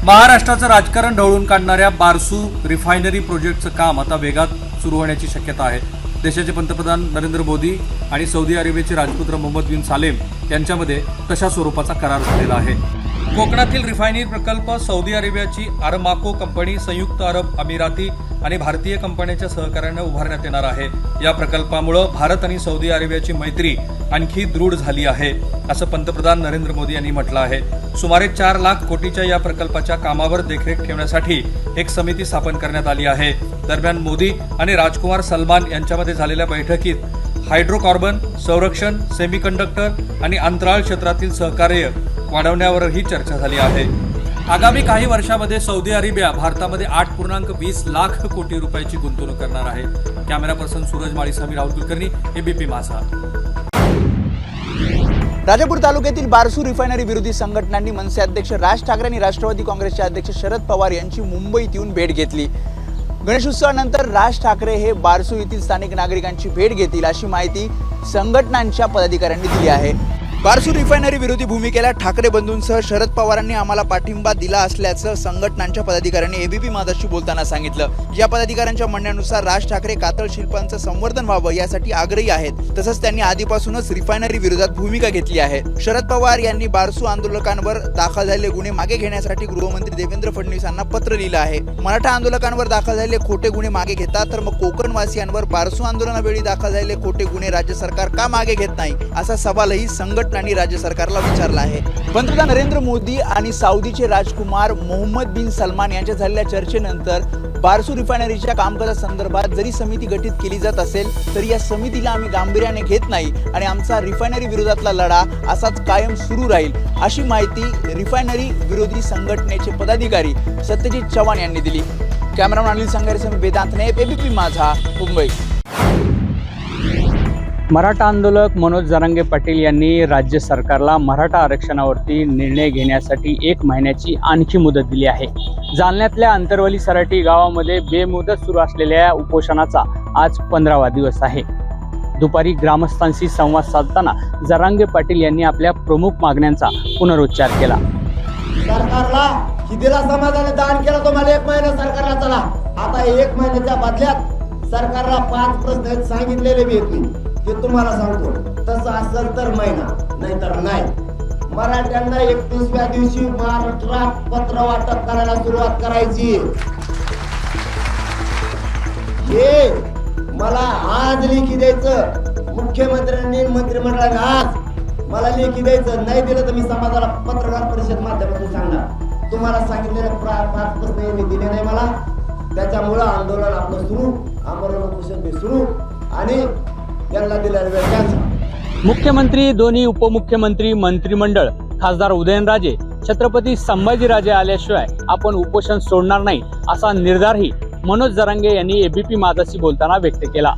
महाराष्ट्राचं राजकारण ढवळून काढणाऱ्या बारसू रिफायनरी प्रोजेक्टचं काम आता वेगात सुरू होण्याची शक्यता आहे. देशाचे पंतप्रधान नरेंद्र मोदी आणि सौदी अरेबियाचे राजपुत्र मोहम्मद बिन सालेम यांच्यामध्ये तशा स्वरूपाचा करार झालेला आहे. कोकणातील रिफायनरी प्रकल्प सौदी अरेबियाची अरमाको कंपनी, संयुक्त अरब अमिराती आणि भारतीय कंपन्यांच्या सहकार्याने उभारण्यात येणार आहे. या प्रकल्पामुळे भारत आणि सौदी अरेबियाची मैत्री आणखी दृढ झाली आहे, असं पंतप्रधान नरेंद्र मोदी यांनी म्हटलं आहे. सुमारे 4 लाख कोटीच्या या प्रकल्पाच्या कामावर देखरेख ठेवण्यासाठी एक समिती स्थापन करण्यात आली आहे. दरम्यान मोदी आणि राजकुमार सलमान यांच्यामध्ये झालेल्या बैठकीत हायड्रोकार्बन, संरक्षण, सेमीकंडक्टर आणि अंतराळ क्षेत्रातील सहकार्य वाढवण्यावरही चर्चा झाली आहे. आगामी काही वर्षांमध्ये सौदी अरेबिया भारतामध्ये 8.20 लाख कोटी रुपयाची गुंतवणूक करणार आहे. कॅमेरा पर्सन सूरज माळीसह मी राहुल कुलकर्णी, एबीपी माझा. राजापूर तालुक्यातील बारसू रिफायनरी विरोधी संघटनांनी मनसे अध्यक्ष राज ठाकरे आणि राष्ट्रवादी काँग्रेसचे अध्यक्ष शरद पवार यांची मुंबईत येऊन भेट घेतली. गणेशोत्सवानंतर राज ठाकरे हे बारसू येथील स्थानिक नागरिकांची भेट घेतील, अशी माहिती संघटनांच्या पदाधिकाऱ्यांनी दिली आहे. बारसू रिफायनरी विरोधी भूमिकेला ठाकरे बंधूंसह शरद पवारांनी आम्हाला पाठिंबा दिला असल्याचं संघटनांच्या पदाधिकाऱ्यांनी एबीपी माझाशी बोलताना सांगितलं. या पदाधिकाऱ्यांच्या म्हणण्यानुसार राज ठाकरे कातळ शिल्पांचं संवर्धन व्हावं यासाठी आग्रही आहेत. तसंच त्यांनी आधीपासूनच रिफायनरी विरोधात भूमिका घेतली आहे. शरद पवार यांनी बारसू आंदोलकांवर दाखल झालेले गुन्हे मागे घेण्यासाठी गृहमंत्री देवेंद्र फडणवीस यांना पत्र लिहिलं आहे. मराठा आंदोलकांवर दाखल झालेले खोटे गुन्हे मागे घेतात, तर मग कोकणवासियांवर बारसू आंदोलनावेळी दाखल झालेले खोटे गुन्हे राज्य सरकार का मागे घेत नाही, असा सवालही संघटनांनी राज्य सरकारला विचारला आहे. पंतप्रधान नरेंद्र मोदी आणि सौदीचे राजकुमार मोहम्मद बिन सलमान यांच्या झालेल्या चर्चेनंतर बारसू रिफायनरीच्या कामकाजासंदर्भात जरी समिती गठीत केली जात असेल तरी या समितीला आम्ही गांभीर्याने घेत नाही आणि आमचा रिफायनरी विरोधातला लढा असाच कायम सुरू राहील, अशी माहिती रिफायनरी विरोधी संघटनेचे पदाधिकारी सत्यजित चव्हाण यांनी दिली. कॅमेरामॅन अनिल संघारेसह वेदांत नायक, एबीपी माझा, मुंबई. मराठा आंदोलक मनोज जरांगे पाटील यांनी राज्य सरकारला मराठा आरक्षणावरती निर्णय घेण्यासाठी 1 महिन्याची आणखी मुदत दिली आहे. जालन्यातल्या अंतरवली सराटी गावामध्ये बेमुदत सुरू असलेल्या उपोषणाचा आज 15वा दिवस आहे. दुपारी ग्रामस्थांशी संवाद साधताना जरांगे पाटील यांनी आपल्या प्रमुख मागण्यांचा पुनरुच्चार केला. सरकारला हिदेला समाजाने दान केलं, तुम्हाला 1 महिना सरकारला चला. आता 1 महिन्याच्या बदल्यात सरकारला 5 प्रश्न सांगितलेले भेटले, हे तुम्हाला सांगतो. तसं असेल तर महिना, नाहीतर नाही. मराठ्यांना 31व्या दिवशी महाराष्ट्रात पत्र वाटप करायला सुरुवात करायची. हे मला आज लेखी द्यायचं, मुख्यमंत्र्यांनी मंत्रिमंडळाने आज मला लेखी द्यायचं. नाही दिलं तर मी समाजाला पत्रकार परिषद माध्यमातून सांगणार. तुम्हाला सांगितलेले 5 प्रश्न यांनी दिले नाही मला, त्याच्यामुळं आंदोलन आपलं सुरू, आमरण उपोषण सुरू आणि यांना दिलेला वेळ कॅन्सल. मुख्यमंत्री, दोन्ही उपमुख्यमंत्री, मंत्रिमंडळ, खासदार उदयनराजे, छत्रपती संभाजीराजे आल्याशिवाय आपण उपोषण सोडणार नाही, असा निर्धारही मनोज जरांगे यांनी एबीपी माझाशी बोलताना व्यक्त केला.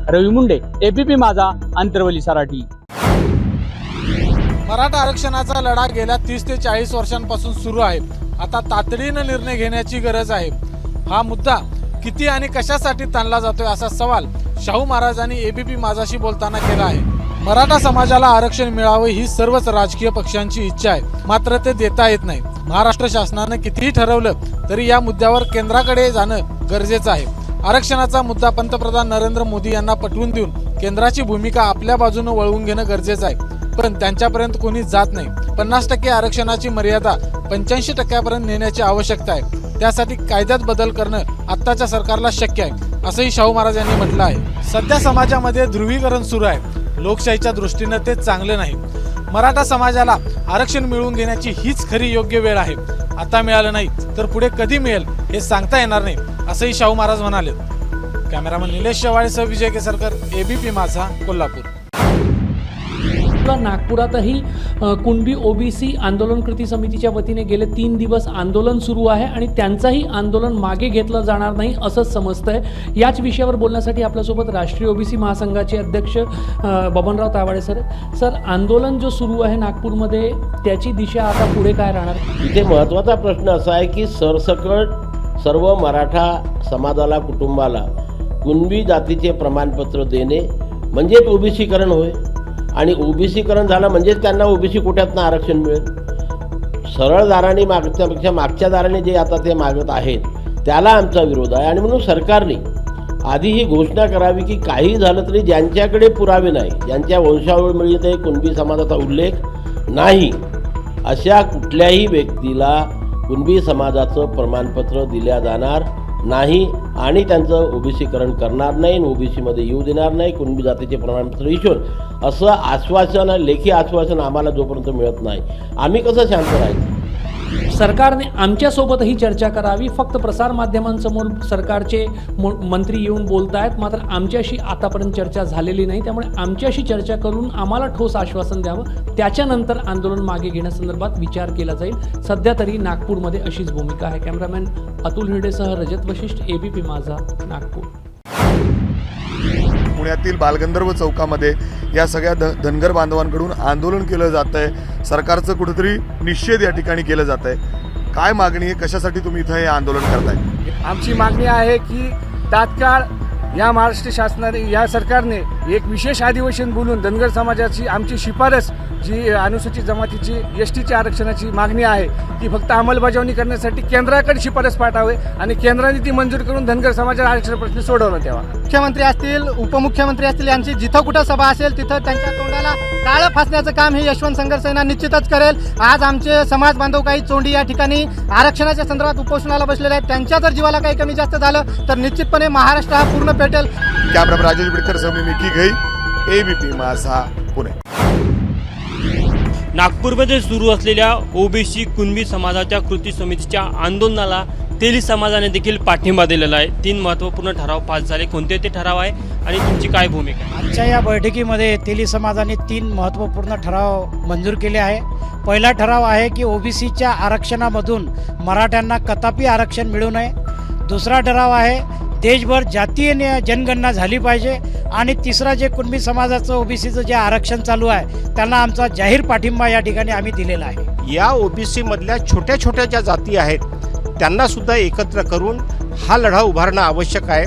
रवी मुंडे, एबीपी माझा, अंतरवली सराटी. मराठा आरक्षणाचा लढा गेल्या 30 ते 40 वर्षांपासून सुरू आहे. आता तातडीनं निर्णय घेण्याची गरज आहे. हा मुद्दा किती आणि कशासाठी ताणला जातोय, असा सवाल शाहू महाराजांनी एबीपी माझाशी बोलताना केला आहे. मराठा समाजाला आरक्षण मिळावं ही सर्वच राजकीय पक्षांची इच्छा आहे, मात्र ते देता येत नाही. महाराष्ट्र शासनानं कितीही ठरवलं तरी या मुद्द्यावर केंद्राकडे जाणं गरजेचं आहे. आरक्षणाचा मुद्दा पंतप्रधान नरेंद्र मोदी यांना पटवून देऊन केंद्राची भूमिका आपल्या बाजूने वळवून घेणं गरजेचं आहे, पण त्यांच्यापर्यंत कोणी जात नाही. 50% आरक्षणाची मर्यादा 85% नेण्याची आवश्यकता आहे. त्यासाठी कायद्यात बदल करणं आत्ताच्या सरकारला शक्य आहे, असंही शाहू महाराज यांनी म्हटलं आहे. सध्या समाजामध्ये ध्रुवीकरण सुरू आहे. लोकशाहीच्या दृष्टीनं ते चांगले नाही. मराठा समाजाला आरक्षण मिळवून घेण्याची हीच खरी योग्य वेळ आहे. आता मिळालं नाही तर पुढे कधी मिळेल हे सांगता येणार नाही, असंही शाहू महाराज म्हणाले. कॅमेरामन निलेश शेवाळेसह विजय केसरकर, एबीपी माझा, कोल्हापूर. नागपुरातही कुणबी ओबीसी आंदोलन कृती समितीच्या वतीने गेले 3 दिवस आंदोलन सुरू आहे आणि त्यांचंही आंदोलन मागे घेतलं जाणार नाही असंच समजतंय. याच विषयावर बोलण्यासाठी आपल्यासोबत राष्ट्रीय ओबीसी महासंघाचे अध्यक्ष बबनराव तावडे सर, आंदोलन जो सुरू आहे नागपूरमध्ये त्याची दिशा आता पुढे काय राहणार? इथे महत्त्वाचा प्रश्न असा आहे की सरसकट सर्व मराठा समाजाला, कुटुंबाला कुणबी जातीचे प्रमाणपत्र देणे म्हणजे ओबीसीकरण होय आणि ओबीसीकरण झालं म्हणजे त्यांना ओबीसी कोट्यातनं आरक्षण मिळेल. सरळ दाराने मागण्यापेक्षा मागच्या दाराने जे आता ते मागत आहेत त्याला आमचा विरोध आहे. आणि म्हणून सरकारने आधी ही घोषणा करावी की काही झालं तरी ज्यांच्याकडे पुरावे नाही, ज्यांच्या वंशावळीमध्ये कुणबी समाजाचा उल्लेख नाही, अशा कुठल्याही व्यक्तीला कुणबी समाजाचं प्रमाणपत्र दिल्या जाणार नाही आणि त्यांचं ओबीसीकरण करणार नाही, ओबीसीमध्ये येऊ देणार नाही, कुणबी जातीचे प्रमाणपत्र इश्यूर असं आश्वासन, लेखी आश्वासन आम्हाला जोपर्यंत मिळत नाही आम्ही कसं शांत राहायचं. सरकारने आमच्यासोबतही चर्चा करावी. फक्त प्रसारमाध्यमांसमोर सरकारचे मंत्री येऊन बोलत आहेत, मात्र आमच्याशी आतापर्यंत चर्चा झालेली नाही. त्यामुळे आमच्याशी चर्चा करून आम्हाला ठोस आश्वासन द्यावं, त्याच्यानंतर आंदोलन मागे घेण्यासंदर्भात विचार केला जाईल. सध्या तरी नागपूरमध्ये अशीच भूमिका आहे. कॅमेरामॅन अतुल हिरडेसह रजत वशिष्ठ, ABP माझा, नागपूर. पुण्यातील बालगंधर्व चौकामध्ये या सगळ्या धनगर बांधवांकडून आंदोलन केलं जात आहे. सरकारचं कुठेतरी निषेध या ठिकाणी केलं जात आहे. काय मागणी आहे, कशासाठी तुम्ही इथं हे आंदोलन करताय? आमची मागणी आहे की तात्काळ या महाराष्ट्र शासनाने, या सरकारने एक विशेष अधिवेशन बोलून धनगर समाजाची आमची शिफारस जी अनुसूचित जमातीची STच्या आरक्षणाची मागणी आहे ती फक्त अंमलबजावणी करण्यासाठी केंद्राकडे शिफारस पाठवावे आणि केंद्राने ती मंजूर करून धनगर समाजाचा आरक्षण प्रश्न सोडवण्यात यावा. मुख्यमंत्री असतील, उपमुख्यमंत्री असतील, यांची जिथं कुठं सभा असेल तिथं त्यांच्या तोंडाला काळं फासण्याचं काम हे यशवंत संघर्ष सेना निश्चितच करेल. आज आमचे समाज बांधव काही चोंडी या ठिकाणी आरक्षणाच्या संदर्भात उपोषणाला बसलेले आहेत. त्यांच्या जर जीवाला काही कमी जास्त झालं तर निश्चितपणे महाराष्ट्र हा पूर्ण पेटेल. कॅमेरामॅन राजेश बिडकर सह मी मिकी घई, ABP माझा, पुणे. नागपूरमध्ये सुरू असलेल्या ओबीसी कुणबी समाजाच्या कृती समितीच्या आंदोलनाला तेली समाजाने देखील पाठिंबा दिलेला आहे. 3 महत्त्वपूर्ण ठराव पास झाले. कोणते ते ठराव आहे आणि तुमची काय भूमिका आहे? आजच्या या बैठकीमध्ये तेली समाजाने 3 महत्त्वपूर्ण ठराव मंजूर केले आहे. पहिला ठराव आहे की ओबीसीच्या आरक्षणामधून मराठ्यांना कदापि आरक्षण मिळू नये. दुसरा ठराव आहे देशभर जातीय जनगणना झाली पाहिजे. आणि तिसरा जे कुणबी समाजाचं ओबीसीचं जे आरक्षण चालू आहे त्यांना आमचा जाहीर पाठिंबा या ठिकाणी आम्ही दिलेला आहे. या ओबीसी मधल्या छोट्या छोट्या ज्या जाती आहेत त्यांना सुद्धा एकत्र करून हा लढा उभारणं आवश्यक आहे,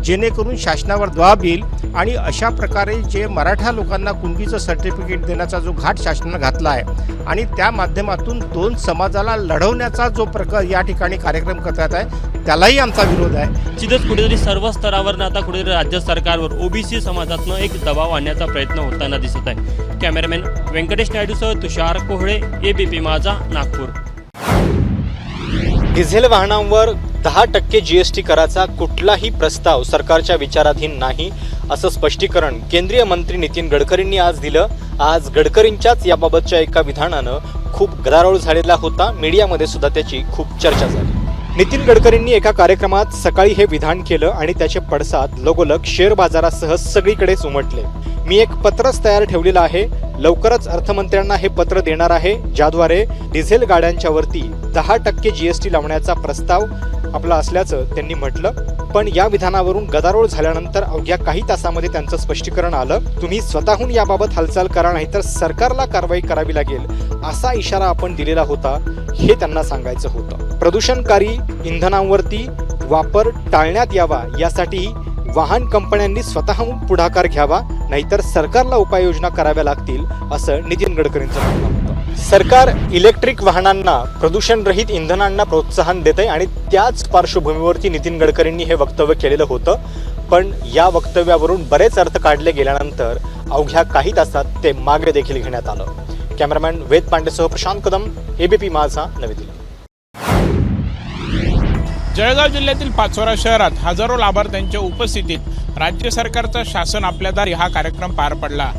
जेणेकरून शासनावर दबाव येईल आणि अशा प्रकारे जे मराठा लोकांना कुणबीचं सर्टिफिकेट देण्याचा जो घाट शासनानं घातला आहे आणि त्या माध्यमातून 2 समाजाला लढवण्याचा जो या ठिकाणी कार्यक्रम करण्यात आहे त्यालाही आमचा विरोध आहे. निश्चितच कुठेतरी सर्व स्तरावर आता कुठेतरी राज्य सरकारवर ओबीसी समाजातनं एक दबाव आणण्याचा प्रयत्न होताना दिसत आहे. कॅमेरामॅन व्यंकटेश नायडूसह तुषार कोहळे, ABP माझा, नागपूर. डिझेल वाहनांवर 10% GST कराचा कुठलाही प्रस्ताव सरकारच्या विचाराधीन नाही, असं स्पष्टीकरण केंद्रीय मंत्री नितीन गडकरींनी आज दिलं. आज गडकरींच्याच याबाबतच्या एका विधानानं खूप गदारोळ झालेला होता. मीडियामध्ये सुद्धा त्याची खूप चर्चा झाली. नितीन गडकरींनी एका कार्यक्रमात सकाळी हे विधान केलं आणि त्याचे पडसाद लगोलग शेअर बाजारासह सगळीकडेच उमटले. मी एक पत्रच तयार ठेवलेलं आहे, लवकरच अर्थमंत्र्यांना हे पत्र देणार आहे, ज्याद्वारे डिझेल गाड्यांच्या वरती 10% GST लावण्याचा प्रस्ताव आपला असल्याचं त्यांनी म्हटलं. पण या विधानावरून गदारोळ झाल्यानंतर अवघ्या काही तासामध्ये त्यांचं स्पष्टीकरण आलं. तुम्ही स्वतःहून याबाबत हालचाल करा, नाहीतर सरकारला कारवाई करावी लागेल, असा इशारा आपण दिलेला होता, हे त्यांना सांगायचं होतं. प्रदूषणकारी इंधनांवरती वापर टाळण्यात यावा यासाठी वाहन कंपन्यांनी स्वतःहून पुढाकार घ्यावा, नाहीतर सरकारला उपाययोजना कराव्या लागतील, असं नितीन गडकरींचं म्हणणं होतं. सरकार इलेक्ट्रिक वाहनांना, प्रदूषणरहित इंधनांना प्रोत्साहन देत आहे आणि त्याच पार्श्वभूमीवरती नितीन गडकरींनी हे वक्तव्य केलेलं होतं. पण या वक्तव्यावरून बरेच अर्थ काढले गेल्यानंतर अवघ्या काही तासात ते मागे देखील घेण्यात आलं. कॅमेरामॅन वेद पांडेसह प्रशांत कदम, ABP माझा, नवी दिल्ली. जळगाव जिल्ह्यातील पाचोरा शहरात हजारो लाभार्थ्यांच्या उपस्थितीत राज्य सरकारचा शासन आपल्या दारी हा कार्यक्रम पार पडला.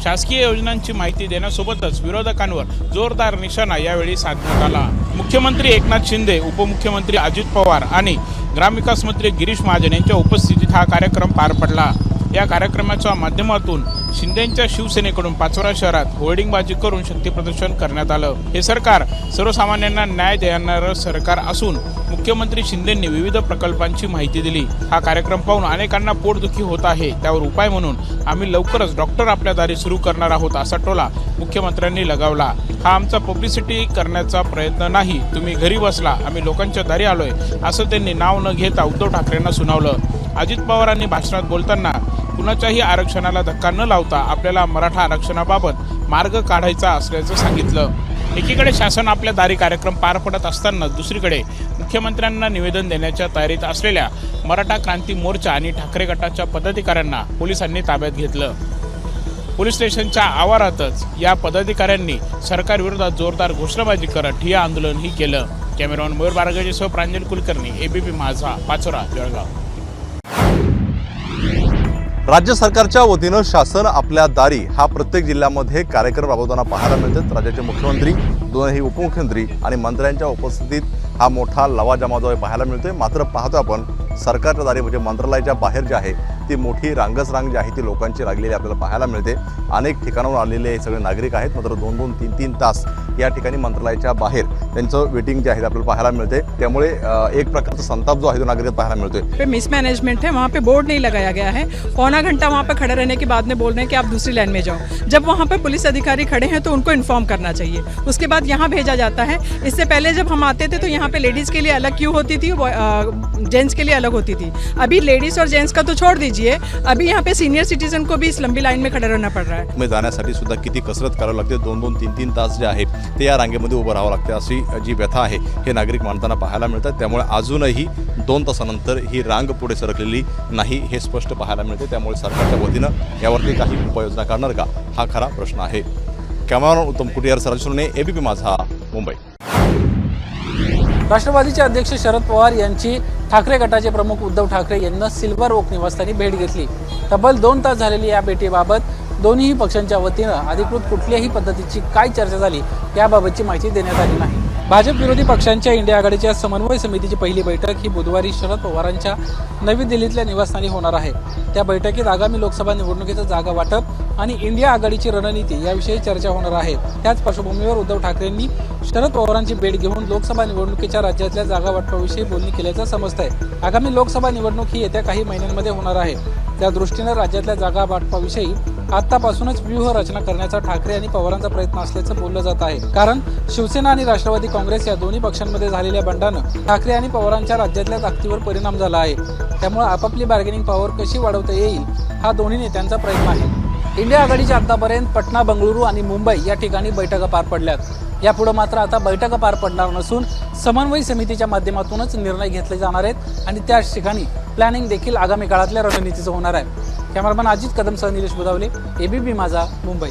शासकीय योजनांची माहिती देण्यासोबतच विरोधकांवर जोरदार निशाणा यावेळी साधण्यात आला. मुख्यमंत्री एकनाथ शिंदे, उपमुख्यमंत्री अजित पवार आणि ग्रामविकास मंत्री गिरीश महाजन यांच्या उपस्थितीत हा कार्यक्रम पार पडला. या कार्यक्रमाच्या माध्यमातून शिंदेंच्या शिवसेनेकडून पाचोरा शहरात होर्डिंगबाजी करून शक्तीप्रदर्शन करण्यात आलं. हे सरकार सर्वसामान्यांना न्याय देणारं सरकार असून मुख्यमंत्री शिंदेंनी विविध प्रकल्पांची माहिती दिली. हा कार्यक्रम पाहून अनेकांना पोटदुखी होत आहे, त्यावर उपाय म्हणून आम्ही लवकरच डॉक्टर आपल्या दारी सुरू करणार आहोत, असा टोला मुख्यमंत्र्यांनी लगावला. हा आमचा पब्लिसिटी करण्याचा प्रयत्न नाही, तुम्ही घरी बसला, आम्ही लोकांच्या दारी आलोय, असं त्यांनी नाव न घेता उद्धव ठाकरेंना सुनावलं. अजित पवारांनी भाषणात बोलताना कुणाच्याही आरक्षणाला धक्का न लावता आपल्याला मराठा आरक्षणाबाबत मार्ग काढायचा असल्याचं सांगितलं. एकीकडे शासन आपल्या दारी कार्यक्रम पार पडत असताना दुसरीकडे मुख्यमंत्र्यांना निवेदन देण्याच्या तयारीत असलेल्या मराठा क्रांती मोर्चा आणि ठाकरे गटाच्या पदाधिकाऱ्यांना पोलिसांनी ताब्यात घेतलं। पोलीस स्टेशनच्या आवारातच या पदाधिकाऱ्यांनी सरकारविरोधात जोरदार घोषणाबाजी करत ठिय्या आंदोलनही केलं। कॅमेरामॅन मयूर बारगजेसह प्रांजल कुलकर्णी, एबीपी माझा, पाचोरा, जळगाव। राज्य सरकारच्या वतीनं शासन आपल्या दारी हा प्रत्येक जिल्ह्यामध्ये कार्यक्रम राबवताना पाहायला मिळतात। राज्याचे मुख्यमंत्री, दोनही उपमुख्यमंत्री आणि मंत्र्यांच्या उपस्थितीत हा मोठा लवाजमा जो आहे पाहायला मिळतोय। मात्र पाहतो आपण सरकारच्या दारी म्हणजे मंत्रालयाच्या बाहेर जे आहे ती मोठी रांगच रांग जी आहे ती लोकांची लागलेली आपल्याला पाहायला मिळते। अनेक ठिकाणाहून आलेले हे सगळे नागरिक आहेत, मात्र 2-2, 3-3 तास या ठिकाणी मंत्रालयाच्या बाहेर त्यांचं वेटिंग जे आहे ते आपल्याला पाहायला मिळते। त्यामुळे एक प्रकारचा संताप जो आहे तो नागरिकांत पाहायला मिळतोय। पे मिसमैनेजमेंट है, वहाँ पे बोर्ड नहीं लगाया गया है। पौना घंटा वहाँ पे खड़े रहने के बाद में बोल रहे हैं कि आप दूसरी लाइन में जाओ। जब वहाँ पे पुलिस अधिकारी खड़े हैं तो उनको इन्फॉर्म करना चाहिए, उसके बाद यहाँ भेजा जाता है। इससे पहले जब हम आते थे तो यहाँ पे लेडीज़ के लिए अलग क्यू होती थी, जेंट्स के लिए अलग होती थी। अभी लेडीज़ और जेंट्स का तो छोड़ दीजिए, अभी यहाँ पे सीनियर सिटीजन को भी इस लंबी लाइन में खड़ा रहना पड़ रहा है। में जाण्यासाठी सुद्धा किती कसरत करावी लागते, 2-2, 3-3 तास जे आहे ते या रांगेमध्ये उभं राहावं लागते, अशी जी व्यथा आहे हे नागरिक मानताना पाहायला मिळतात। त्यामुळे अजूनही 2 तासानंतर ही रांग पुढे सरकलेली नाही हे स्पष्ट पाहायला मिळते। त्यामुळे सरकारच्या वतीनं यावरती काही उपाययोजना करणार का हा खरा प्रश्न आहे। कॅमेरामॅन उत्तम कुटियार, सरसुने, एबीपी माझा, मुंबई। राष्ट्रवादीचे अध्यक्ष शरद पवार यांची ठाकरे गटाचे प्रमुख उद्धव ठाकरे यांना सिल्वर ओक निवासस्थानी भेट घेतली। तब्बल 2 तास झालेली या भेटीबाबत दोन्ही पक्षांच्या वतीनं अधिकृत कुठल्याही पद्धतीची काय चर्चा झाली याबाबतची माहिती देण्यात आली नाही। भाजप विरोधी पक्षांच्या इंडिया आघाडीच्या समन्वय समितीची पहिली बैठक ही बुधवारी शरद पवारांच्या नवी दिल्लीतल्या निवासस्थानी होणार आहे। त्या बैठकीत आगामी लोकसभा निवडणुकीचं जागा वाटप आणि इंडिया आघाडीची रणनीती याविषयी चर्चा होणार आहे। त्याच पार्श्वभूमीवर उद्धव ठाकरेंनी शरद पवारांची भेट घेऊन लोकसभा निवडणुकीच्या राज्यातल्या जागा वाटपाविषयी बोलणी केल्याचं समजतंय। आगामी लोकसभा निवडणूक ही येत्या काही महिन्यांमध्ये होणार आहे, त्या दृष्टीनं राज्यातल्या जागा वाटपाविषयी आतापासूनच व्यूह रचना करण्याचा ठाकरे आणि पवारांचा प्रयत्न असल्याचं बोललं जात आहे। कारण शिवसेना आणि राष्ट्रवादी काँग्रेस या दोन्ही पक्षांमध्ये झालेल्या बंडानं ठाकरे आणि पवारांच्या राज्यातल्या ताकदीवर परिणाम झाला आहे। त्यामुळे आपापली बार्गेनिंग पॉवर कशी वाढवता येईल हा दोन्ही नेत्यांचा प्रयत्न आहे। इंडिया आघाडीच्या आतापर्यंत पटना, बंगळुरू आणि मुंबई या ठिकाणी बैठका पार पडल्यात। यापुढे मात्र आता बैठका पार पडणार नसून समन्वय समितीच्या माध्यमातूनच निर्णय घेतले जाणार आहेत आणि त्याच ठिकाणी प्लॅनिंग देखील आगामी काळातल्या रणनीतीचं होणार आहे। कॅमेरामॅन अजित कदमसह निलेश बुधावले, एबीपी माझा, मुंबई।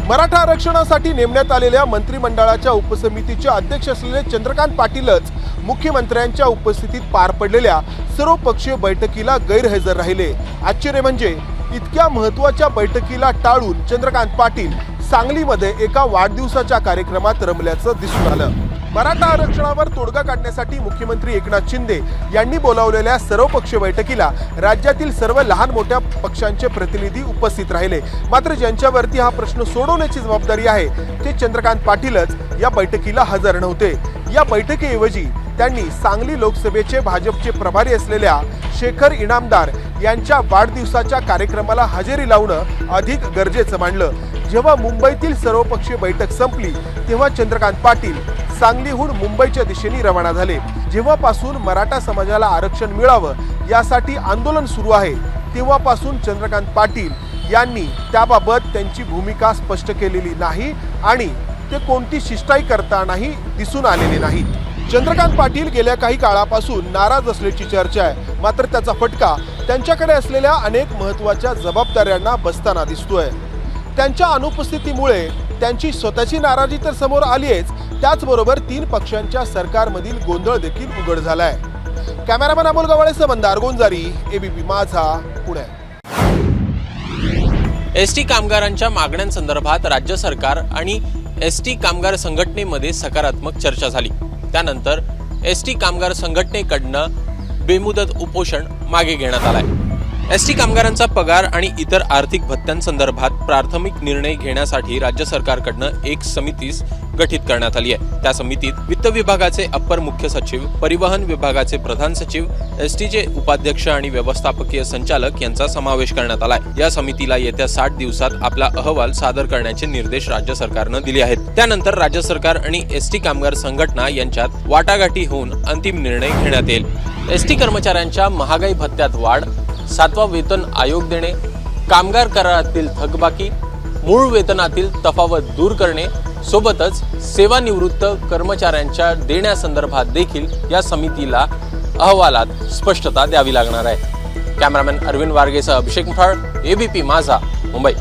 मराठा आरक्षणासाठी नेमण्यात आलेल्या मंत्रिमंडळाच्या उपसमितीचे अध्यक्ष असलेले चंद्रकांत पाटीलच मुख्यमंत्र्यांच्या उपस्थितीत पार पडलेल्या सर्वपक्षीय बैठकीला गैरहजर राहिले। आश्चर्य म्हणजे इतक्या महत्त्वाच्या बैठकीला टाळून चंद्रकांत पाटील सांगलीमध्ये एका वाढदिवसाच्या कार्यक्रमात रमल्याचं दिसून आलं। मराठा आरक्षणावर तोडगा काढण्यासाठी मुख्यमंत्री एकनाथ शिंदे यांनी बोलावलेल्या सर्वपक्षीय बैठकीला राज्यातील सर्व लहान मोठ्या पक्षांचे प्रतिनिधी उपस्थित राहिले। मात्र ज्यांच्यावरती हा प्रश्न सोडवण्याची जबाबदारी आहे ते चंद्रकांत पाटीलच या बैठकीला हजर नव्हते। या बैठकीऐवजी त्यांनी सांगली लोकसभेचे भाजपचे प्रभारी असलेल्या शेखर इनामदार यांच्या वाढदिवसाच्या कार्यक्रमाला हजेरी लावणं अधिक गरजेचं मानलं। जेव्हा मुंबईतील सर्वपक्षीय बैठक संपली तेव्हा चंद्रकांत पाटील सांगलीहून मुंबईच्या दिशेने रवाना झाले। जेव्हापासून मराठा समाजाला आरक्षण मिळावं यासाठी आंदोलन सुरू आहे तेव्हापासून चंद्रकांत पाटील यांनी त्याबाबत त्यांची भूमिका स्पष्ट केलेली नाही आणि ते कोणती शिष्टाई करतानाही दिसून आलेले नाहीत। चंद्रकांत पाटील गेल्या काही काळापासून नाराज असल्याची चर्चा आहे, मात्र त्याचा फटका त्यांच्याकडे असलेल्या अनेक महत्त्वाच्या जबाबदाऱ्यांना बसताना दिसतोय। त्यांच्या अनुपस्थितीमुळे त्यांची स्वतःची नाराजी तर समोर आली आहेच, त्याचबरोबर 3 पक्षांच्या सरकारमधील गोंधळ देखील उघड झालाय। कॅमेरामॅन अमोल गवाळेसह मंदार गोंजारी, एबीपी माझा, पुणे। एसटी कामगारांच्या मागण्यांसंदर्भात राज्य सरकार आणि एसटी कामगार संघटनेमध्ये सकारात्मक चर्चा झाली। त्यानंतर एसटी कामगार संघटनेकडनं बेमुदत उपोषण मागे घेण्यात आलाय। एसटी कामगारांचा पगार आणि इतर आर्थिक भत्त्यांसंदर्भात प्राथमिक निर्णय घेण्यासाठी राज्य सरकारकडनं एक समिती गठीत करण्यात आली आहे। त्या समितीत वित्त विभागाचे अप्पर मुख्य सचिव, परिवहन विभागाचे प्रधान सचिव, एसटीचे उपाध्यक्ष आणि व्यवस्थापकीय संचालक यांचा समावेश करण्यात आलाय। या समितीला येत्या 60 दिवसात आपला अहवाल सादर करण्याचे निर्देश राज्य सरकारनं दिले आहेत। त्यानंतर राज्य सरकार आणि एसटी कामगार संघटना यांच्यात वाटाघाटी होऊन अंतिम निर्णय घेण्यात येईल। एसटी कर्मचाऱ्यांच्या महागाई भत्त्यात वाढ, 7वा वेतन आयोग देणे, कामगार करारातील थकबाकी, मूळ वेतनातील तफावत दूर करणे सोबतच सेवानिवृत्त कर्मचाऱ्यांच्या देण्यासंदर्भात देखील या समितीला अहवालात स्पष्टता द्यावी लागणार आहे। कॅमेरामॅन अरविंद वारगेसह अभिषेक मुठाळ, एबीपी माझा, मुंबई।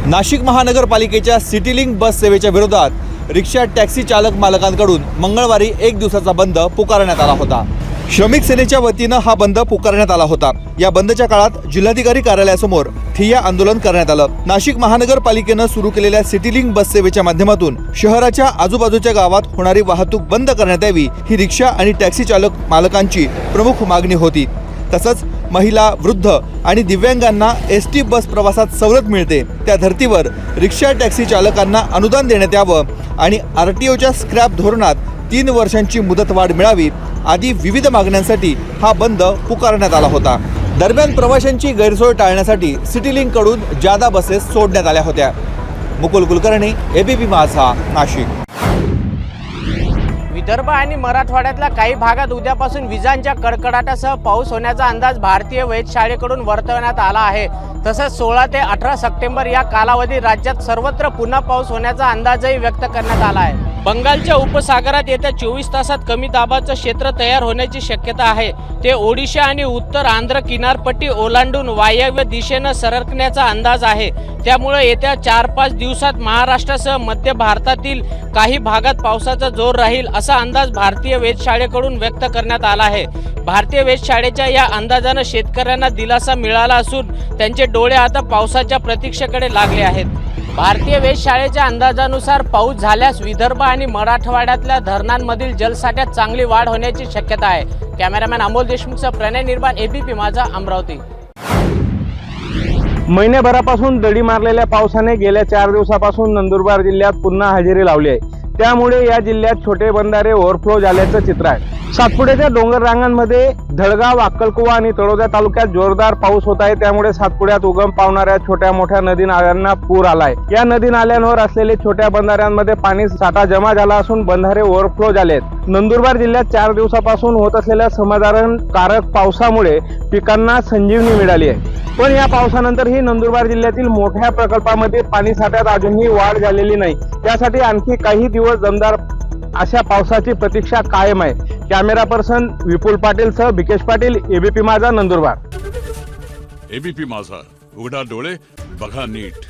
नाशिक महानगरपालिकेच्या सिटीलिंक बस सेवेच्या विरोधात रिक्षा टॅक्सी चालक मालकांकडून मंगळवारी 1 दिवसाचा बंद पुकारण्यात आला होता। श्रमिक सेनेच्या वतीनं हा बंद पुकारण्यात आला होता। या बंदच्या काळात जिल्हाधिकारी कार्यालयासमोर ठिय्या आंदोलन करण्यात आलं। नाशिक महानगरपालिकेनं सुरू केलेल्या सिटीलिंक बस सेवेच्या माध्यमातून शहराच्या आजूबाजूच्या गावात होणारी वाहतूक बंद करण्यात यावी ही रिक्षा आणि टॅक्सी चालक मालकांची प्रमुख मागणी होती। तसंच महिला, वृद्ध आणि दिव्यांगांना एसटी बस प्रवासात सवलत मिळते त्या धर्तीवर रिक्षा टॅक्सी चालकांना अनुदान देण्यात यावं आणि आरटीओच्या स्क्रॅप धोरणात 3 वर्षांची मुदतवाढ मिळावी आदी विविध मागण्यांसाठी हा बंद पुकारण्यात आला होता। दरम्यान प्रवाशांची गैरसोय टाळण्यासाठी सिटीलिंककडून जादा बसेस सोडण्यात आल्या होत्या। मुकुल कुलकर्णी, एबीपी माझा, नाशिक। विदर्भ आणि मराठवाड्यातल्या काही भागात उद्यापासून विजांच्या कडकडाटासह पाऊस होण्याचा अंदाज भारतीय वेधशाळेकडून वर्तवण्यात आला आहे। तसंच 16 ते 18 सप्टेंबर या कालावधीत राज्यात सर्वत्र पुन्हा पाऊस होण्याचा अंदाजही व्यक्त करण्यात आला आहे। बंगालच्या उपसागरात येत्या 24 तासात कमी दाबाचं क्षेत्र तयार होण्याची शक्यता आहे। ते ओडिशा आणि उत्तर आंध्र किनारपट्टी ओलांडून वायव्य दिशेनं सरकण्याचा अंदाज आहे। त्यामुळे येत्या 4-5 दिवसात महाराष्ट्रासह मध्य भारतातील काही भागात पावसाचा जोर राहील असा अंदाज भारतीय वेधशाळेकडून व्यक्त करण्यात आला आहे। भारतीय वेधशाळेच्या या अंदाजानं शेतकऱ्यांना दिलासा मिळाला असून त्यांचे डोळे आता पावसाच्या प्रतीक्षेकडे लागले आहेत। भारतीय वेधशाळेच्या अंदाजानुसार पाऊस झाल्यास विदर्भ आणि मराठवाड्यातल्या धरणांमधील जलसाठ्यात चांगली वाढ होण्याची शक्यता आहे। कॅमेरामॅन अमोल देशमुखसह प्रणय निर्माण, एबीपी माझा, अमरावती। महिन्याभरापासून दडी मारलेल्या पावसाने गेल्या 4 दिवसापासून नंदुरबार जिल्ह्यात पुन्हा हजेरी लावली आहे। त्यामुळे या जिल्ह्यात छोटे बंधारे ओव्हरफ्लो झाल्याचं चित्र आहे। सातपुड्याच्या डोंगर रांगांमध्ये धडगाव, अक्कलकुवा आणि तळोदा तालुक्यात जोरदार पाऊस होत आहे। त्यामुळे सातपुड्यात उगम पावणाऱ्या छोट्या मोठ्या नदी नाल्यांना पूर आलाय। या नदी नाल्यांवर असलेले छोट्या बंधाऱ्यांमध्ये पाणी साठा जमा झाला असून बंधारे ओव्हरफ्लो झाले आहेत। नंदुरबार जिल्ह्यात 4 दिवसापासून होत असलेल्या समाधानकारक पावसामुळे पिकांना संजीवनी मिळाली आहे। पण या पावसानंतरही नंदुरबार जिल्ह्यातील मोठ्या प्रकल्पामध्ये पाणी साठ्यात अजूनही वाढ झालेली नाही। त्यासाठी आणखी काही दिवस दमदार अशा पावसाची प्रतीक्षा कायम आहे। कॅमेरा पर्सन विपुल पाटील सह बिकेश पाटील, एबीपी माझा, नंदुरबार। एबीपी माझा, उघडा डोळे बघा नीट।